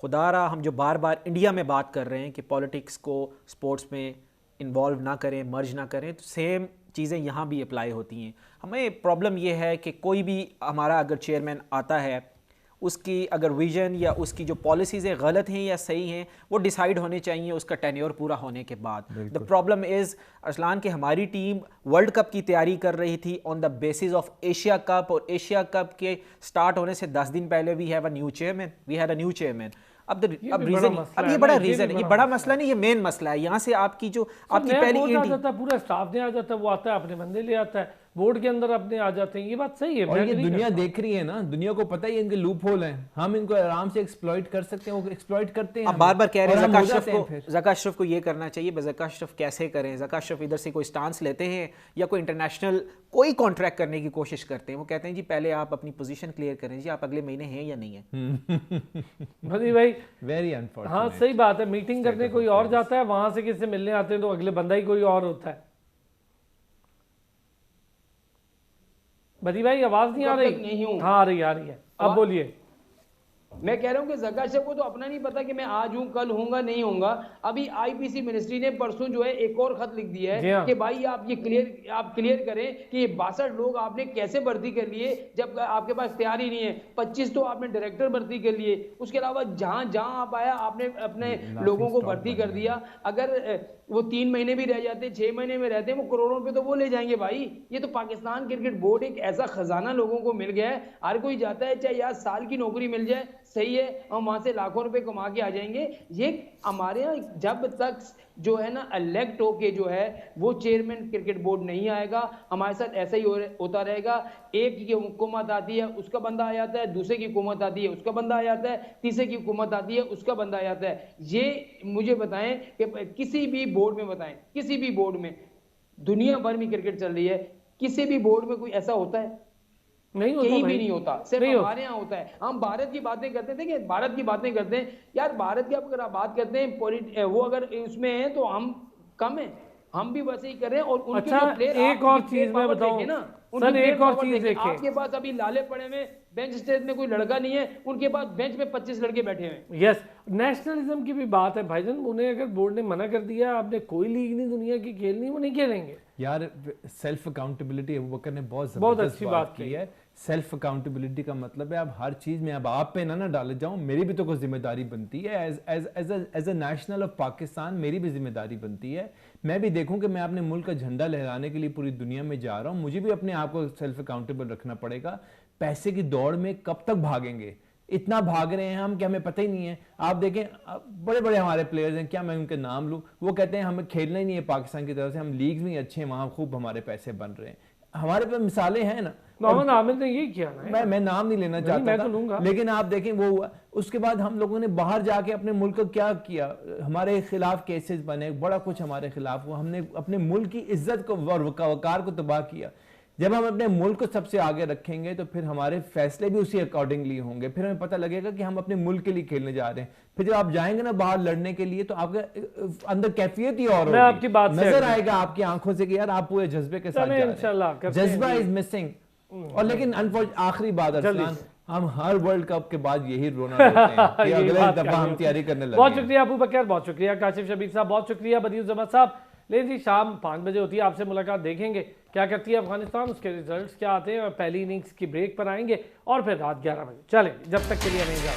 खुदारा हम जो बार बार इंडिया में बात कर रहे हैं कि पॉलिटिक्स को स्पोर्ट्स में इन्वॉल्व ना करें, मर्ज ना करें, तो सेम चीज़ें यहाँ भी अप्लाई होती हैं। हमें प्रॉब्लम ये है कि कोई भी हमारा अगर चेयरमैन आता है, उसकी अगर विजन या उसकी जो पॉलिसीज़ हैं गलत हैं या सही हैं, वो डिसाइड होने चाहिए उसका टेन्योर पूरा होने के बाद। द प्रॉब्लम इज़ अरसलान कि हमारी टीम वर्ल्ड कप की तैयारी कर रही थी on the basis of Asia cup, और एशिया कप के स्टार्ट होने से 10 दिन पहले we have a new chairman, we had a new chairman. अब रीजन, अब ये बड़ा रीजन है, ये बड़ा मसला नहीं, ये मेन मसला है। यहाँ से आपकी जो आपकी पहली आ जाता है, पूरा स्टाफ ने आ जाता है, वो आता है अपने बंदे ले आता है, बोर्ड के अंदर अपने आ जाते हैं। ये बात सही है, और ये दुनिया देख रही है ना, दुनिया को पता ही है इनके लूप होल हैं, हम इनको आराम से एक्सप्लॉइट कर सकते हैं, वो एक्सप्लॉइट करते हैं। अब बार बार कह रहे हैं ज़का अशरफ को ये करना चाहिए, ज़का अशरफ कैसे करें? ज़का अशरफ इधर से कोई स्टांस लेते हैं या कोई इंटरनेशनल कोई कॉन्ट्रैक्ट करने की कोशिश करते हैं। वो कहते हैं जी पहले आप अपनी पोजीशन क्लियर करें, जी आप अगले महीने हैं या नहीं है। भदी भाई वेरी अनफॉर्चुनेट। हाँ सही बात है, मीटिंग करने कोई और जाता है, वहां से किससे मिलने आते हैं तो अगले बंदा ही कोई और होता है। बदी भाई आवाज नहीं आ रही? नहीं हूँ। हाँ आ रही है, अब बोलिए। मैं कह रहा हूँ कि जका शेख को तो अपना नहीं पता कि मैं आज हूँ, कल हूँगा, नहीं होऊंगा। अभी आईपीसी मिनिस्ट्री ने परसों जो है एक और खत लिख दिया जी है हाँ। कि भाई आप ये क्लियर करें कि ये 62 लोग आपने कैसे भर्ती कर लिए जब आपके पास तैयार ही नहीं है। 25 तो आपने डायरेक्टर भर्ती कर लिए, उसके अलावा जहां जहां आप आया आपने अपने लोगों को भर्ती कर दिया। अगर वो 3 महीने भी रह जाते, 6 महीने में रहते, वो करोड़ों रुपए तो वो ले जाएंगे भाई। ये तो पाकिस्तान क्रिकेट बोर्ड एक ऐसा खजाना लोगों को मिल गया है, हर कोई जाता है चाहे यार साल की नौकरी मिल जाए, सही है, हम वहां से लाखों रुपए कमा के आ जाएंगे। ये हमारे यहाँ जब तक जो है ना इलेक्ट होके जो है वो चेयरमैन क्रिकेट बोर्ड नहीं आएगा, हमारे साथ ऐसा ही होता रहेगा। एक की हुकूमत आती है उसका बंदा आ जाता है, दूसरे की हुकूमत आती है उसका बंदा आ जाता है, तीसरे की हुकूमत आती है उसका बंदा आ जाता है। ये मुझे बताएं कि किसी भी बोर्ड में बताएं, किसी भी बोर्ड में, दुनिया भर में क्रिकेट चल रही है, किसी भी बोर्ड में कोई ऐसा होता है? नहीं होता कहीं भाई। भी नहीं होता, सिर्फ नहीं हमारे यहाँ होता है। हम भारत की बातें करते थे कि भारत की बातें करते हैं यार, भारत की अगर आप बात करते हैं वो अगर उसमें है तो हम कम है, हम भी वैसे ही कर रहे हैं। और उनके अच्छा, जो प्लेयर, एक और चीज मैं बताऊं ना सर, उनकी एक और player चीज power देखें। देखें। आपके पास अभी लाले पड़े हुए बेंच स्टेज में कोई लड़का नहीं है, उनके पास बेंच में 25 लड़के बैठे हुए। यस, नेशनलिज्म की भी बात है भाईजान। उन्हें अगर बोर्ड ने मना कर दिया आपने कोई लीग नहीं दुनिया की खेलनी, वो नहीं खेलेंगे यार। सेल्फ अकाउंटेबिलिटी अबू बकर ने बहुत अच्छी अच्छी बात बात की है। सेल्फ अकाउंटेबिलिटी का मतलब है अब हर चीज में अब आप पे ना डाले जाऊं, मेरी भी तो कुछ जिम्मेदारी बनती है। As a national of Pakistan मेरी भी जिम्मेदारी बनती है। मैं भी देखूं कि मैं अपने मुल्क का झंडा लहराने के लिए पूरी दुनिया में जा रहा हूं, मुझे भी अपने आप को सेल्फ अकाउंटेबल रखना पड़ेगा। पैसे की दौड़ में कब तक भागेंगे? इतना भाग रहे हैं हम कि हमें पता ही नहीं है। आप देखें बड़े बड़े हमारे प्लेयर्स हैं, क्या मैं उनके नाम लूं, वो कहते हैं हमें खेलना ही नहीं है पाकिस्तान की तरफ से, हम लीग में अच्छे हैं, वहां खूब हमारे पैसे बन रहे हैं। हमारे पे मिसालें हैं ना। मोहम्मद आमिर ने ये किया ना। मैं नाम नहीं लेना चाहता मैं था, तो लूंगा। लेकिन आप देखें वो हुआ। उसके बाद हम लोगों ने बाहर जाके अपने मुल्क को क्या किया, हमारे खिलाफ केसेस बने, बड़ा कुछ हमारे खिलाफ हुआ, हमने अपने मुल्क की इज्जत को और वकार को तबाह किया। जब हम अपने मुल्क को सबसे आगे रखेंगे तो फिर हमारे फैसले भी उसी अकॉर्डिंगली होंगे, फिर हमें पता लगेगा कि हम अपने मुल्क के लिए खेलने जा रहे हैं। फिर जब आप जाएंगे ना बाहर लड़ने के लिए तो आपके अंदर कैफियत ही और मैं आपकी बात से नजर आएगा आपकी आंखों से कि यार आप पूरे जज्बे के साथ जा रहे हैं। जज्बा इज मिसिंग। और लेकिन आखिरी बात अरसलान, हम हर वर्ल्ड कप के बाद यही रोना रोते हैं कि अगले दफा हम तैयारी करने लगे। बहुत शुक्रिया अबू बकर, बहुत शुक्रिया काशिफ शबीर साहब, बहुत शुक्रिया बदियुज्जमान साहब। लेकिन जी शाम 5 बजे होती है, आपसे मुलाकात, देखेंगे क्या करती है अफगानिस्तान, उसके रिजल्ट्स क्या आते हैं, और पहली इनिंग्स की ब्रेक पर आएंगे और फिर रात 11 बजे। चलें, जब तक के लिए हमें इजाजत।